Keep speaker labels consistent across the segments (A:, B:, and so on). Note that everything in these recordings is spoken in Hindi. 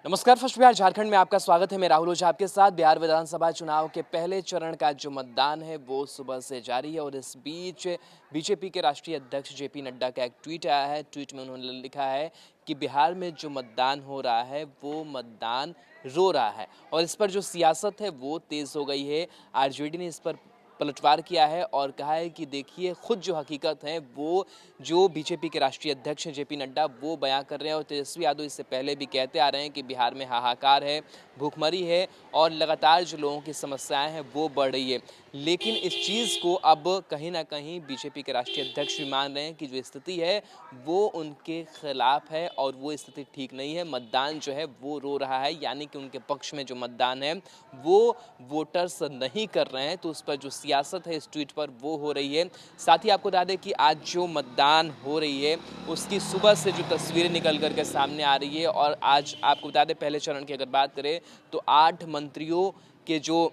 A: नमस्कार। फर्स्ट बिहार झारखंड में आपका स्वागत है। मैं राहुल ओझा आपके साथ। बिहार विधानसभा चुनाव के पहले चरण का जो मतदान है वो सुबह से जारी है और इस बीच बीजेपी के राष्ट्रीय अध्यक्ष जेपी नड्डा का एक ट्वीट आया है। ट्वीट में उन्होंने लिखा है कि बिहार में जो मतदान हो रहा है वो मतदान रो रहा है और इस पर जो सियासत है वो तेज हो गई है। आरजेडी ने इस पर पलटवार किया है और कहा है कि देखिए खुद जो हकीकत है वो जो बीजेपी के राष्ट्रीय अध्यक्ष हैं जेपी नड्डा वो बयां कर रहे हैं और तेजस्वी यादव इससे पहले भी कहते आ रहे हैं कि बिहार में हाहाकार है, भूखमरी है और लगातार जो लोगों की समस्याएं हैं वो बढ़ रही है। लेकिन इस चीज़ को अब कहीं ना कहीं बीजेपी के राष्ट्रीय अध्यक्ष भी मान रहे हैं कि जो स्थिति है वो उनके खिलाफ है और वो स्थिति ठीक नहीं है। मतदान जो है वो रो रहा है, यानी कि उनके पक्ष में जो मतदान है वो वोटर्स नहीं कर रहे हैं। तो उस पर जो सियासत है इस ट्वीट पर वो हो रही है। साथ ही आपको बता दें कि आज जो मतदान हो रही है उसकी सुबह से जो तस्वीरें निकल करके सामने आ रही है और आज आपको बता दें पहले चरण की अगर बात करें तो 8 मंत्रियों के जो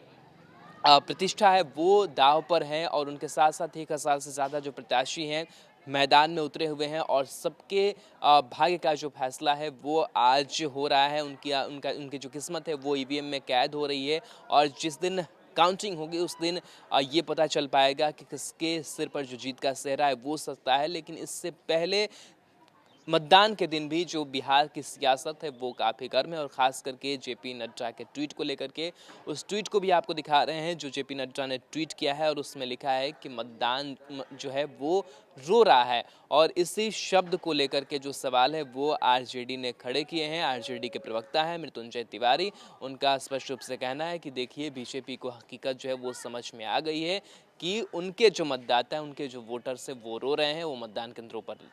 A: प्रतिष्ठा है वो दांव पर है और उनके साथ साथ 1000 से ज़्यादा जो प्रत्याशी हैं मैदान में उतरे हुए हैं और सबके भाग्य का जो फैसला है वो आज हो रहा है। उनकी जो किस्मत है वो ईवीएम में कैद हो रही है और जिस दिन काउंटिंग होगी उस दिन ये पता चल पाएगा कि किसके सिर पर जो जीत का सेहरा है वो सत्ता है। लेकिन इससे पहले मतदान के दिन भी जो बिहार की सियासत है वो काफ़ी गर्म है और ख़ास करके जेपी नड्डा के ट्वीट को लेकर के उस ट्वीट को भी आपको दिखा रहे हैं जो जेपी नड्डा ने ट्वीट किया है और उसमें लिखा है कि मतदान जो है वो रो रहा है। और इसी शब्द को लेकर के जो सवाल है वो आरजेडी ने खड़े किए हैं। आरजेडी के प्रवक्ता हैं मृत्युंजय तिवारी, उनका स्पष्ट रूप से कहना है कि देखिए बीजेपी को हकीकत जो है वो समझ में आ गई है कि उनके जो मतदाता हैं, उनके जो वोटर्स हैं वो रो रहे हैं, वो मतदान केंद्रों पर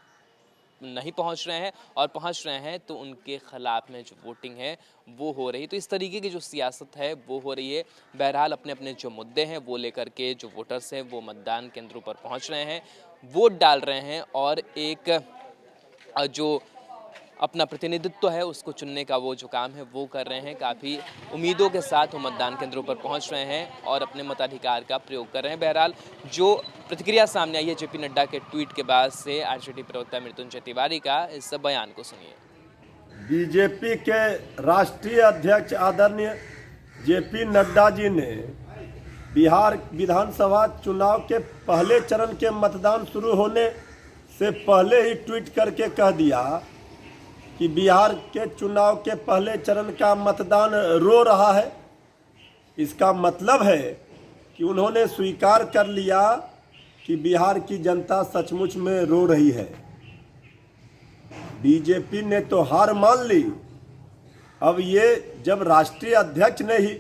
A: नहीं पहुंच रहे हैं और पहुंच रहे हैं तो उनके खिलाफ में जो वोटिंग है वो हो रही है। तो इस तरीके की जो सियासत है वो हो रही है। बहरहाल अपने अपने जो मुद्दे हैं वो लेकर के जो वोटर्स हैं वो मतदान केंद्रों पर पहुंच रहे हैं, वोट डाल रहे हैं और एक जो अपना प्रतिनिधित्व है उसको चुनने का वो जो काम है वो कर रहे हैं। काफ़ी उम्मीदों के साथ वो मतदान केंद्रों पर पहुंच रहे हैं और अपने मताधिकार का प्रयोग कर रहे हैं। बहरहाल जो प्रतिक्रिया सामने आई है जेपी नड्डा के ट्वीट के बाद से आरजेडी प्रवक्ता मृत्युंजय तिवारी का, इस बयान को सुनिए।
B: बीजेपी के राष्ट्रीय अध्यक्ष आदरणीय जेपी नड्डा जी ने बिहार विधानसभा चुनाव के पहले चरण के मतदान शुरू होने से पहले ही ट्वीट करके कह दिया कि बिहार के चुनाव के पहले चरण का मतदान रो रहा है। इसका मतलब है कि उन्होंने स्वीकार कर लिया कि बिहार की जनता सचमुच में रो रही है। बीजेपी ने तो हार मान ली। अब ये जब राष्ट्रीय अध्यक्ष ने ही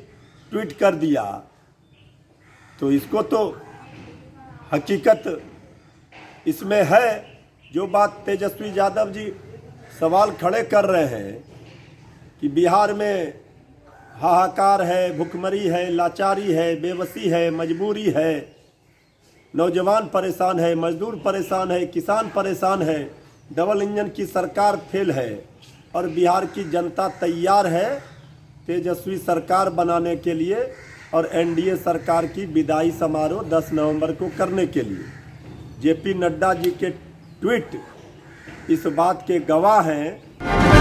B: ट्वीट कर दिया तो इसको तो हकीकत इसमें है। जो बात तेजस्वी यादव जी सवाल खड़े कर रहे हैं कि बिहार में हाहाकार है, भुखमरी है, लाचारी है, बेबसी है, मजबूरी है, नौजवान परेशान है, मजदूर परेशान है, किसान परेशान है, डबल इंजन की सरकार फेल है और बिहार की जनता तैयार है तेजस्वी सरकार बनाने के लिए और एनडीए सरकार की विदाई समारोह 10 नवंबर को करने के लिए। जेपी नड्डा जी के ट्वीट इस बात के गवाह हैं।